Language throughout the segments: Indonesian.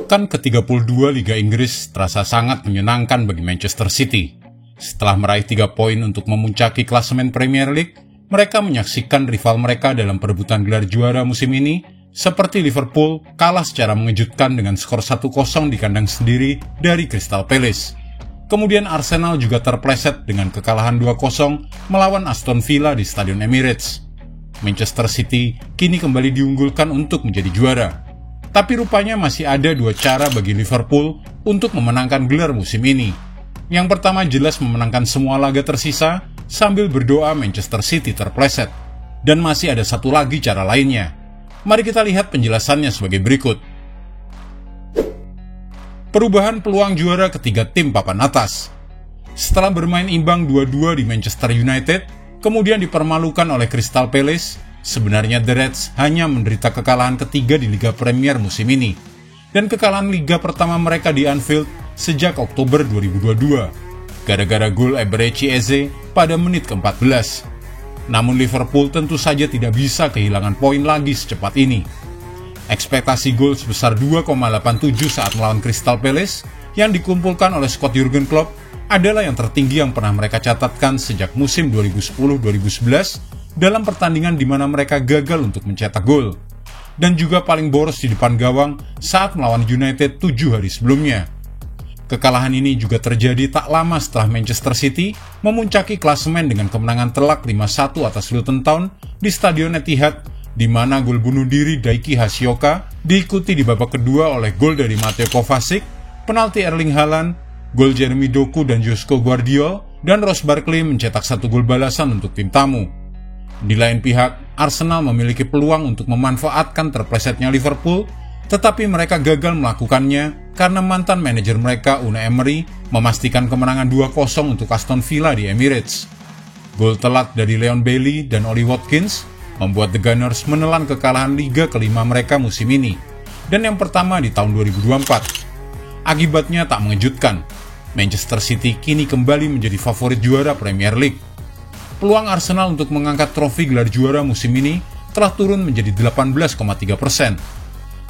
Pekan ke-32 Liga Inggris terasa sangat menyenangkan bagi Manchester City. Setelah meraih 3 poin untuk memuncaki klasemen Premier League, mereka menyaksikan rival mereka dalam perebutan gelar juara musim ini, seperti Liverpool kalah secara mengejutkan dengan skor 1-0 di kandang sendiri dari Crystal Palace. Kemudian Arsenal juga terpleset dengan kekalahan 2-0 melawan Aston Villa di Stadion Emirates. Manchester City kini kembali diunggulkan untuk menjadi juara. Tapi rupanya masih ada 2 cara bagi Liverpool untuk memenangkan gelar musim ini. Yang pertama jelas memenangkan semua laga tersisa sambil berdoa Manchester City terpleset. Dan masih ada satu lagi cara lainnya. Mari kita lihat penjelasannya sebagai berikut. Perubahan peluang juara ketiga tim papan atas. Setelah bermain imbang 2-2 di Manchester United, kemudian dipermalukan oleh Crystal Palace, sebenarnya The Reds hanya menderita kekalahan ketiga di Liga Premier musim ini, dan kekalahan Liga pertama mereka di Anfield sejak Oktober 2022, gara-gara gol Eberechi Eze pada menit ke-14. Namun Liverpool tentu saja tidak bisa kehilangan poin lagi secepat ini. Ekspektasi gol sebesar 2,87 saat melawan Crystal Palace yang dikumpulkan oleh Scott Jurgen Klopp adalah yang tertinggi yang pernah mereka catatkan sejak musim 2010-2011 dalam pertandingan di mana mereka gagal untuk mencetak gol, dan juga paling boros di depan gawang saat melawan United 7 hari sebelumnya. Kekalahan ini juga terjadi tak lama setelah Manchester City memuncaki klasemen dengan kemenangan telak 5-1 atas Luton Town di Stadion Etihad, di mana gol bunuh diri Daiki Hashioka diikuti di babak kedua oleh gol dari Mateo Kovacic, penalti Erling Haaland, gol Jeremy Doku dan Josko Gvardiol, dan Ross Barkley mencetak 1 gol balasan untuk tim tamu. Di lain pihak, Arsenal memiliki peluang untuk memanfaatkan terplesetnya Liverpool, tetapi mereka gagal melakukannya karena mantan manajer mereka Unai Emery memastikan kemenangan 2-0 untuk Aston Villa di Emirates. Gol telat dari Leon Bailey dan Ollie Watkins membuat The Gunners menelan kekalahan Liga kelima mereka musim ini, dan yang pertama di tahun 2024. Akibatnya tak mengejutkan, Manchester City kini kembali menjadi favorit juara Premier League. Peluang Arsenal untuk mengangkat trofi gelar juara musim ini telah turun menjadi 18,3%.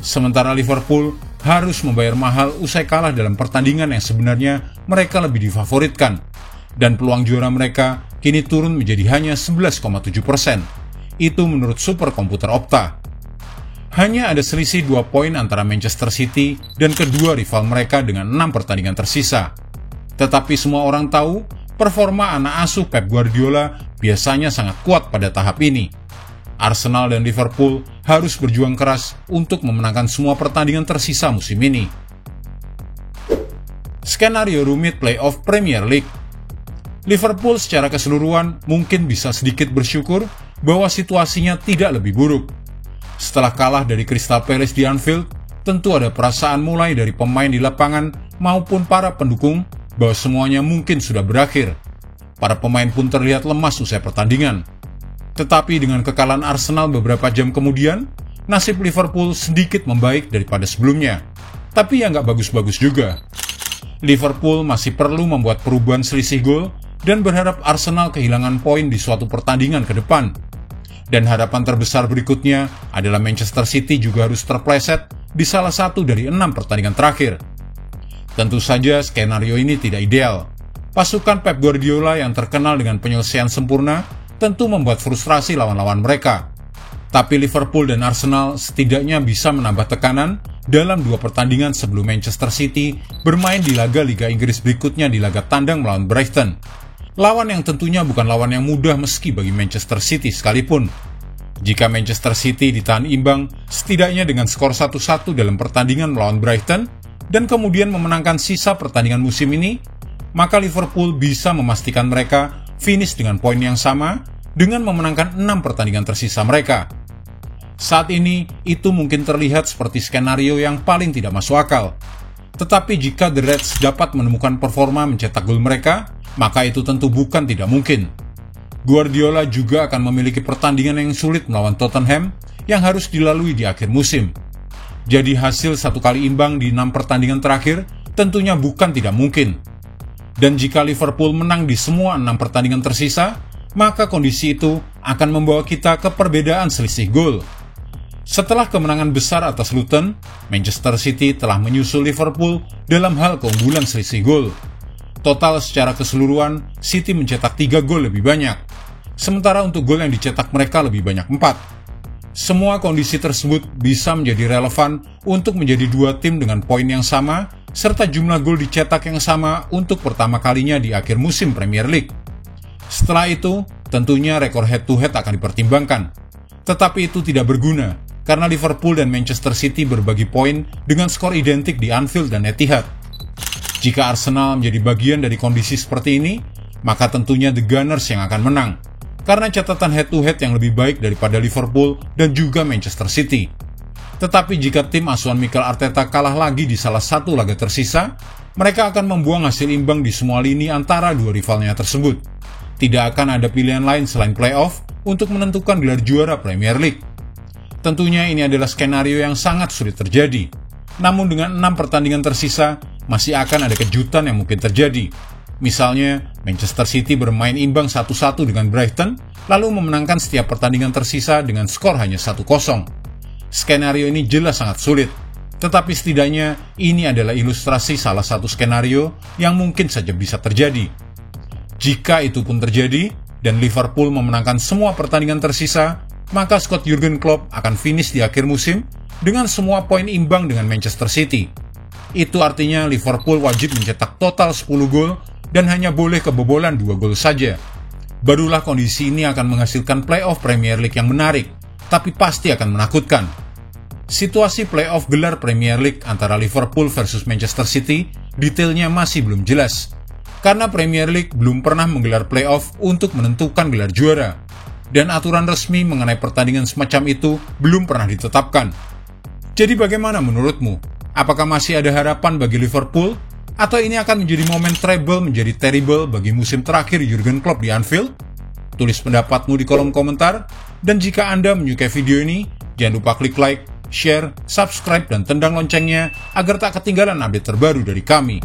Sementara Liverpool harus membayar mahal usai kalah dalam pertandingan yang sebenarnya mereka lebih difavoritkan, dan peluang juara mereka kini turun menjadi hanya 11,7%. Itu menurut superkomputer Opta. Hanya ada selisih 2 poin antara Manchester City dan kedua rival mereka dengan 6 pertandingan tersisa. Tetapi semua orang tahu performa anak asuh Pep Guardiola biasanya sangat kuat pada tahap ini. Arsenal dan Liverpool harus berjuang keras untuk memenangkan semua pertandingan tersisa musim ini. Skenario rumit playoff Premier League. Liverpool secara keseluruhan mungkin bisa sedikit bersyukur bahwa situasinya tidak lebih buruk. Setelah kalah dari Crystal Palace di Anfield, tentu ada perasaan mulai dari pemain di lapangan maupun para pendukung bahwa semuanya mungkin sudah berakhir. Para pemain pun terlihat lemas usai pertandingan. Tetapi dengan kekalahan Arsenal beberapa jam kemudian, nasib Liverpool sedikit membaik daripada sebelumnya. Tapi ya nggak bagus-bagus juga. Liverpool masih perlu membuat perubahan selisih gol dan berharap Arsenal kehilangan poin di suatu pertandingan ke depan. Dan harapan terbesar berikutnya adalah Manchester City juga harus terpleset di salah satu dari 6 pertandingan terakhir. Tentu saja skenario ini tidak ideal. Pasukan Pep Guardiola yang terkenal dengan penyelesaian sempurna tentu membuat frustrasi lawan-lawan mereka. Tapi Liverpool dan Arsenal setidaknya bisa menambah tekanan dalam 2 pertandingan sebelum Manchester City bermain di laga Liga Inggris berikutnya di laga tandang melawan Brighton. Lawan yang tentunya bukan lawan yang mudah meski bagi Manchester City sekalipun. Jika Manchester City ditahan imbang setidaknya dengan skor 1-1 dalam pertandingan melawan Brighton, dan kemudian memenangkan sisa pertandingan musim ini, maka Liverpool bisa memastikan mereka finish dengan poin yang sama dengan memenangkan 6 pertandingan tersisa mereka. Saat ini, itu mungkin terlihat seperti skenario yang paling tidak masuk akal. Tetapi jika The Reds dapat menemukan performa mencetak gol mereka, maka itu tentu bukan tidak mungkin. Guardiola juga akan memiliki pertandingan yang sulit melawan Tottenham yang harus dilalui di akhir musim. Jadi hasil 1 kali imbang di 6 pertandingan terakhir tentunya bukan tidak mungkin. Dan jika Liverpool menang di semua 6 pertandingan tersisa, maka kondisi itu akan membawa kita ke perbedaan selisih gol. Setelah kemenangan besar atas Luton, Manchester City telah menyusul Liverpool dalam hal keunggulan selisih gol. Total secara keseluruhan, City mencetak 3 gol lebih banyak, sementara untuk gol yang dicetak mereka lebih banyak 4. Semua kondisi tersebut bisa menjadi relevan untuk menjadi dua tim dengan poin yang sama, serta jumlah gol dicetak yang sama untuk pertama kalinya di akhir musim Premier League. Setelah itu, tentunya rekor head-to-head akan dipertimbangkan. Tetapi itu tidak berguna, karena Liverpool dan Manchester City berbagi poin dengan skor identik di Anfield dan Etihad. Jika Arsenal menjadi bagian dari kondisi seperti ini, maka tentunya The Gunners yang akan menang, karena catatan head-to-head yang lebih baik daripada Liverpool dan juga Manchester City. Tetapi jika tim asuhan Mikel Arteta kalah lagi di salah satu laga tersisa, mereka akan membuang hasil imbang di semua lini antara dua rivalnya tersebut. Tidak akan ada pilihan lain selain playoff untuk menentukan gelar juara Premier League. Tentunya ini adalah skenario yang sangat sulit terjadi. Namun dengan 6 pertandingan tersisa, masih akan ada kejutan yang mungkin terjadi. Misalnya, Manchester City bermain imbang 1-1 dengan Brighton, lalu memenangkan setiap pertandingan tersisa dengan skor hanya 1-0. Skenario ini jelas sangat sulit, tetapi setidaknya ini adalah ilustrasi salah satu skenario yang mungkin saja bisa terjadi. Jika itu pun terjadi, dan Liverpool memenangkan semua pertandingan tersisa, maka Scott Jurgen Klopp akan finish di akhir musim dengan semua poin imbang dengan Manchester City. Itu artinya Liverpool wajib mencetak total 10 gol dan hanya boleh kebobolan 2 gol saja. Barulah kondisi ini akan menghasilkan playoff Premier League yang menarik, tapi pasti akan menakutkan. Situasi playoff gelar Premier League antara Liverpool versus Manchester City detailnya masih belum jelas, karena Premier League belum pernah menggelar playoff untuk menentukan gelar juara, dan aturan resmi mengenai pertandingan semacam itu belum pernah ditetapkan. Jadi bagaimana menurutmu? Apakah masih ada harapan bagi Liverpool? Atau ini akan menjadi momen treble menjadi terrible bagi musim terakhir Jurgen Klopp di Anfield? Tulis pendapatmu di kolom komentar, dan jika Anda menyukai video ini, jangan lupa klik like, share, subscribe, dan tendang loncengnya agar tak ketinggalan update terbaru dari kami.